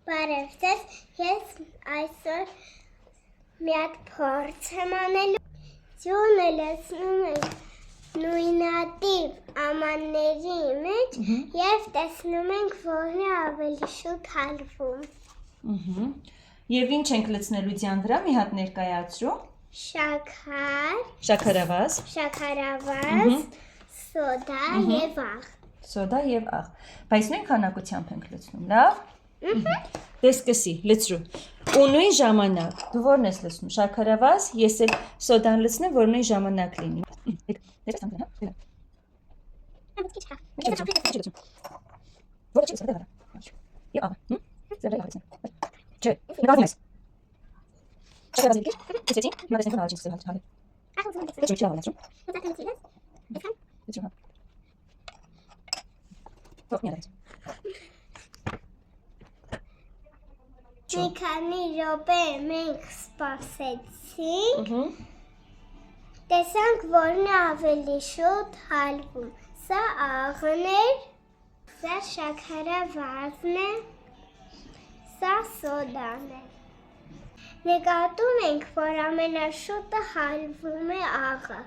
Բարև ձեզ, ես այսօր մի հատ փորձ եմ անելու։ Ձյունը լցնում ենք նույնատիպ ամանների մեջ և տեսնում ենք, որն է ավելի շուտ հալվում։ Եվ ինչ ենք լցնելու ձյան վրա, մի հատ ներկայացրու։ Շաքար, Շաքարավազ, սոդա և աղ։ Սոդա և աղ։ Բայց նույն քանակությամբ ենք լցնում, լավ։ Դե սկսի, լցրու։ Ու նույն ժամանակ, դու որն ես լցնում, շաքարավազ, ես էլ սոդան լցնեմ, որ նույն ժամանակ լինի։ Որը չի լցնում, և աղը, չէ, նկարվում ես։ Շաքարավազը լքիր, լցեցի, հիմա տեսնենք աղը չի լցել, լցրու, չի աղը լցրու։ Լցրու, հա։ Թող մի ադայց։ Մի քանի րոպե մենք սպասեցինք, տեսանք, որն է ավելի շուտ հալվում։ Սա աղն էր, սա շաքարավազն է, սա սոդան է։ Նկատում ենք, որ ամենաշուտը հալվում է աղը։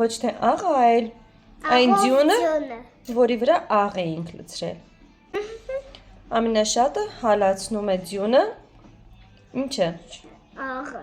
Ոչ թե աղը, այլ այն ձյունը, որի վրա աղ էինք լցրել։ Ամենաշատը հալացնում է ձյունը, ինչը։ Աղը։